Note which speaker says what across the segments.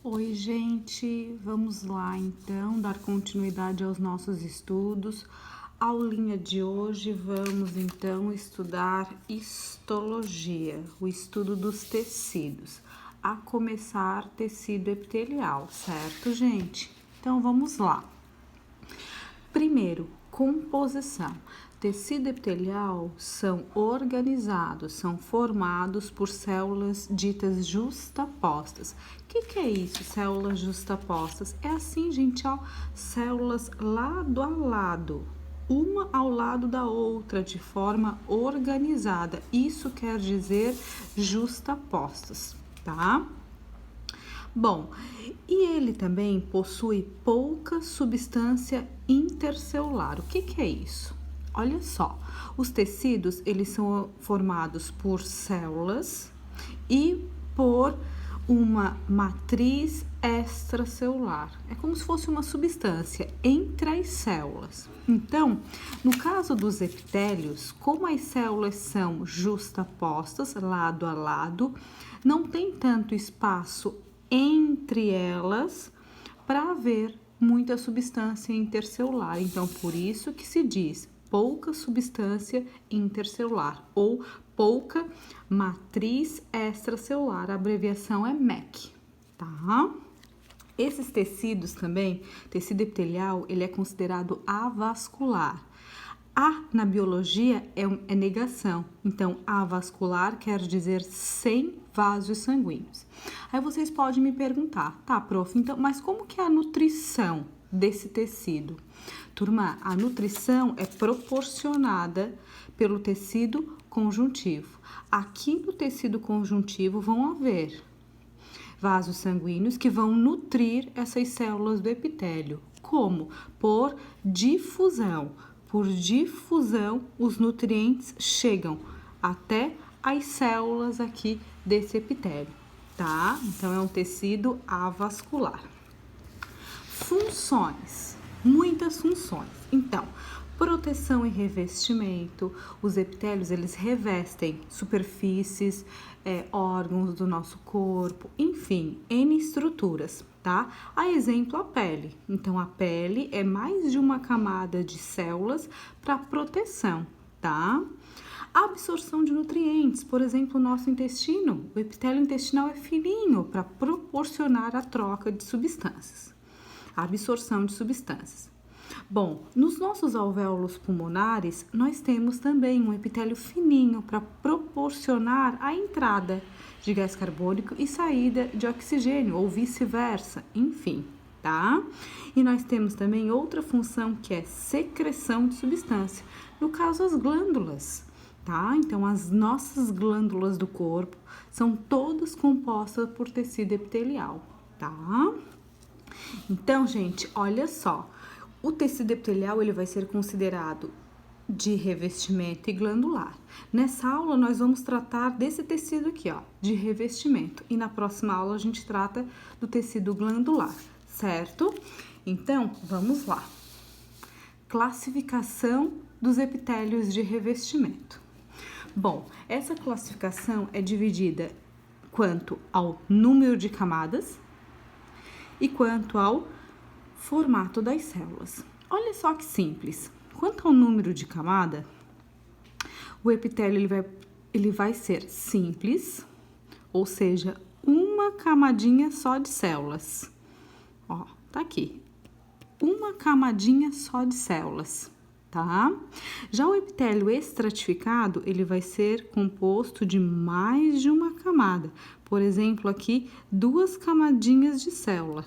Speaker 1: Oi, gente, vamos lá então dar continuidade aos nossos estudos. Aulinha de hoje, vamos então estudar histologia, o estudo dos tecidos, a começar tecido epitelial, certo, gente? Então vamos lá. Primeiro, composição. Tecido epitelial são organizados, são formados por células ditas justapostas. O que é isso, células justapostas? É assim, gente, ó, células lado a lado, uma ao lado da outra, de forma organizada. Isso quer dizer justapostas, tá? Bom, e ele também possui pouca substância intercelular. O que é isso? Olha só, os tecidos, eles são formados por células e por uma matriz extracelular. É como se fosse uma substância entre as células. Então, no caso dos epitélios, como as células são justapostas, lado a lado, não tem tanto espaço entre elas para haver muita substância intercelular. Então, por isso que se diz pouca substância intercelular ou pouca matriz extracelular. A abreviação é MEC, tá? Esses tecidos também, tecido epitelial, ele é considerado avascular. A na biologia é negação, então avascular quer dizer sem vasos sanguíneos. Aí vocês podem me perguntar, tá, prof, então, mas como que é a nutrição desse tecido? Turma, a nutrição é proporcionada pelo tecido conjuntivo. Aqui no tecido conjuntivo vão haver vasos sanguíneos que vão nutrir essas células do epitélio. Como? Por difusão. Por difusão, os nutrientes chegam até as células aqui desse epitélio, tá? Então, é um tecido avascular. Funções, muitas funções. Então, proteção e revestimento. Os epitélios, eles revestem superfícies, órgãos do nosso corpo, enfim, N estruturas, tá? A exemplo, a pele. Então, a pele é mais de uma camada de células para proteção, tá? Absorção de nutrientes, por exemplo, o nosso intestino. O epitélio intestinal é fininho para proporcionar a troca de substâncias. A absorção de substâncias. Bom, nos nossos alvéolos pulmonares, nós temos também um epitélio fininho para proporcionar a entrada de gás carbônico e saída de oxigênio, ou vice-versa, enfim, tá? E nós temos também outra função que é secreção de substância, no caso as glândulas, tá? Então, as nossas glândulas do corpo são todas compostas por tecido epitelial, tá? Então, gente, olha só, o tecido epitelial ele vai ser considerado de revestimento e glandular. Nessa aula nós vamos tratar desse tecido aqui, ó, de revestimento, e na próxima aula a gente trata do tecido glandular, certo? Então, vamos lá. Classificação dos epitélios de revestimento. Bom, essa classificação é dividida quanto ao número de camadas e quanto ao formato das células. Olha só que simples. Quanto ao número de camada, o epitélio ele vai ser simples, ou seja, uma camadinha só de células. Ó, tá aqui. Uma camadinha só de células, tá? Já o epitélio estratificado, ele vai ser composto de mais de uma camada. Por exemplo, aqui, 2 camadinhas de célula.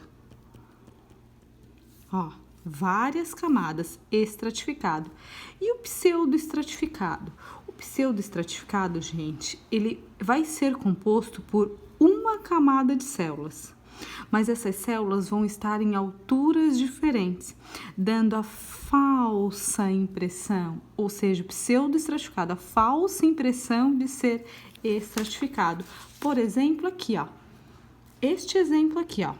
Speaker 1: Ó, várias camadas, estratificado. E o pseudoestratificado? O pseudoestratificado, gente, ele vai ser composto por uma camada de células. Mas essas células vão estar em alturas diferentes, dando a falsa impressão, ou seja, o pseudoestratificado, a falsa impressão de ser estratificado. Por exemplo, aqui, ó. Este exemplo aqui, ó.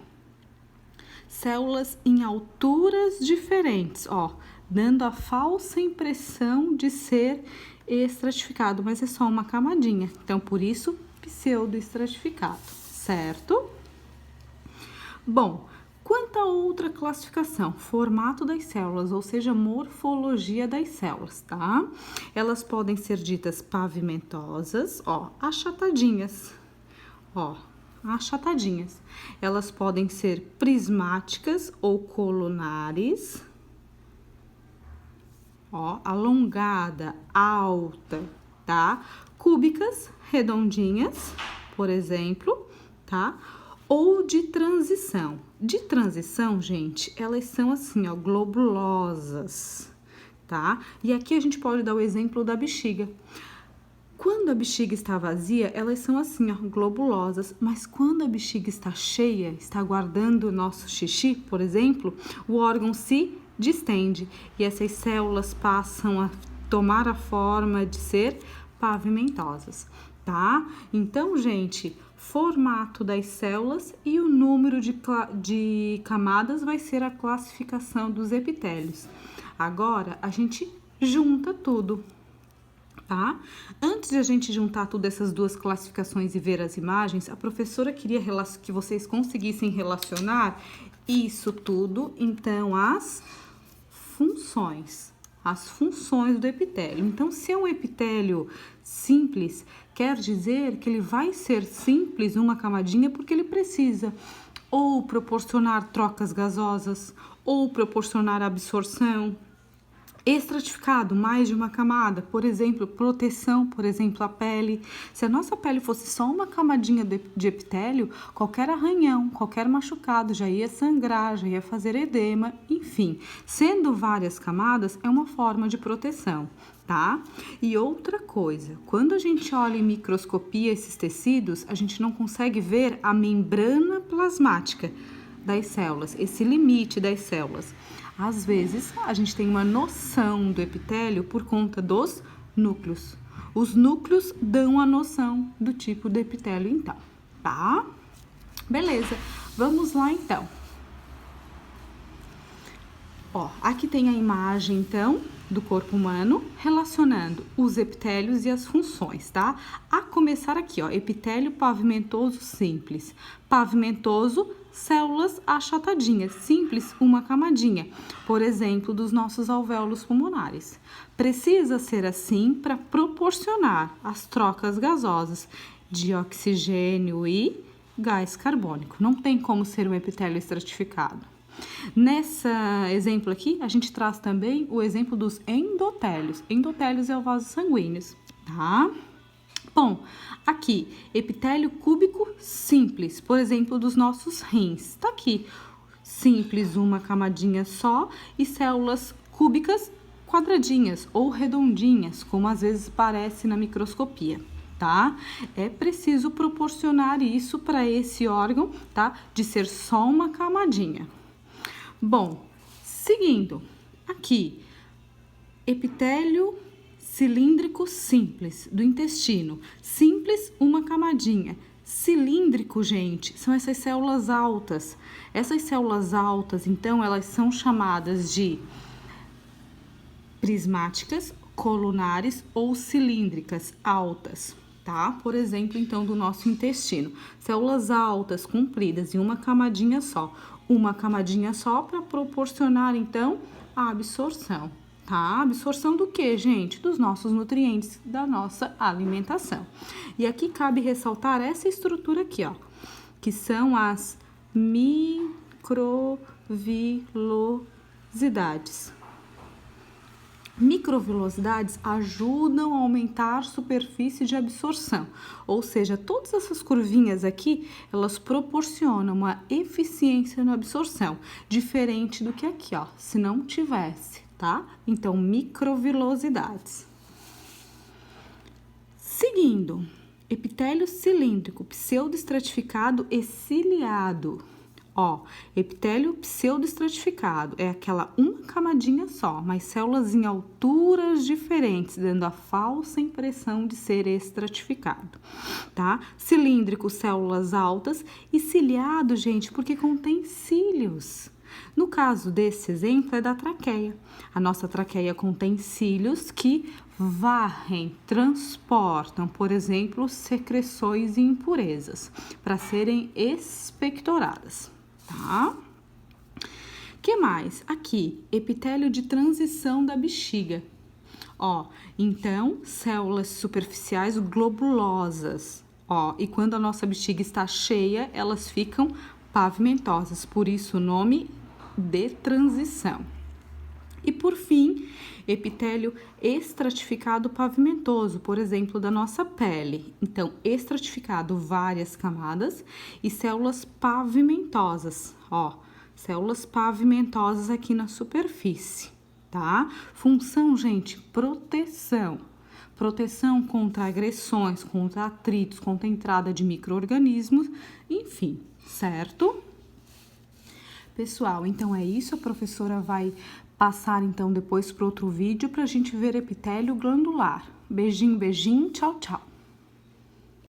Speaker 1: Células em alturas diferentes, ó, dando a falsa impressão de ser estratificado, mas é só uma camadinha. Então, por isso, pseudoestratificado, certo? Bom, quanto a outra classificação, formato das células, ou seja, morfologia das células, tá? Elas podem ser ditas pavimentosas, ó, achatadinhas, ó, achatadinhas. Elas podem ser prismáticas ou colunares, ó, alongada, alta, tá? Cúbicas, redondinhas, por exemplo, tá? Ou de transição. De transição, gente, elas são assim, ó, globulosas, tá? E aqui a gente pode dar o exemplo da bexiga. Quando a bexiga está vazia, elas são assim, ó, globulosas, mas quando a bexiga está cheia, está guardando o nosso xixi, por exemplo, o órgão se distende e essas células passam a tomar a forma de ser pavimentosas, tá? Então, gente, formato das células e o número de camadas vai ser a classificação dos epitélios. Agora, a gente junta tudo, tá? Antes de a gente juntar todas essas duas classificações e ver as imagens, a professora queria que vocês conseguissem relacionar isso tudo, então, as funções do epitélio. Então, se é um epitélio simples, quer dizer que ele vai ser simples, uma camadinha, porque ele precisa ou proporcionar trocas gasosas, ou proporcionar absorção. Estratificado, mais de uma camada, por exemplo, proteção, por exemplo, a pele. Se a nossa pele fosse só uma camadinha de epitélio, qualquer arranhão, qualquer machucado já ia sangrar, já ia fazer edema, enfim. Sendo várias camadas, é uma forma de proteção, tá? E outra coisa, quando a gente olha em microscopia esses tecidos, a gente não consegue ver a membrana plasmática das células, esse limite das células. Às vezes, a gente tem uma noção do epitélio por conta dos núcleos. Os núcleos dão a noção do tipo de epitélio, então, tá? Beleza, vamos lá, então. Ó, aqui tem a imagem, então, do corpo humano, relacionando os epitélios e as funções, tá? A começar aqui, ó, epitélio pavimentoso simples. Pavimentoso, células achatadinhas, simples, uma camadinha, por exemplo, dos nossos alvéolos pulmonares. Precisa ser assim para proporcionar as trocas gasosas de oxigênio e gás carbônico. Não tem como ser um epitélio estratificado. Nessa exemplo aqui, a gente traz também o exemplo dos endotélios. Endotélios é o vaso sanguíneos, tá? Bom, aqui, epitélio cúbico simples, por exemplo, dos nossos rins. Tá aqui, simples, uma camadinha só, e células cúbicas quadradinhas ou redondinhas, como às vezes parece na microscopia, tá? É preciso proporcionar isso para esse órgão, tá? De ser só uma camadinha. Bom, seguindo, aqui, epitélio cilíndrico simples, do intestino. Simples, uma camadinha. Cilíndrico, gente, são essas células altas. Essas células altas, então, elas são chamadas de prismáticas, colunares ou cilíndricas, altas, tá? Por exemplo, então, do nosso intestino. Células altas, compridas, em uma camadinha só. Uma camadinha só para proporcionar, então, a absorção. Tá? Absorção do que, gente? Dos nossos nutrientes, da nossa alimentação. E aqui cabe ressaltar essa estrutura aqui, ó, que são as microvilosidades. Microvilosidades ajudam a aumentar a superfície de absorção, ou seja, todas essas curvinhas aqui, elas proporcionam uma eficiência na absorção, diferente do que aqui, ó, se não tivesse, tá? Então, microvilosidades. Seguindo, epitélio cilíndrico, pseudoestratificado e ciliado. Ó, epitélio pseudoestratificado é aquela uma camadinha só, mas células em alturas diferentes, dando a falsa impressão de ser estratificado, tá? Cilíndrico, células altas, e ciliado, gente, porque contém cílios. No caso desse exemplo é da traqueia. A nossa traqueia contém cílios que varrem, transportam, por exemplo, secreções e impurezas para serem expectoradas. tá? Que mais? Aqui, epitélio de transição da bexiga. Ó, então, células superficiais globulosas. Ó, e quando a nossa bexiga está cheia, elas ficam pavimentosas, por isso o nome de transição. E por fim, epitélio estratificado pavimentoso, por exemplo, da nossa pele. Então, estratificado, várias camadas, e células pavimentosas, ó, células pavimentosas aqui na superfície, tá? Função, gente, proteção. Proteção contra agressões, contra atritos, contra a entrada de micro-organismos, enfim, certo? Pessoal, então é isso, a professora vai passar então depois para outro vídeo para a gente ver epitélio glandular. Beijinho, beijinho, tchau, tchau.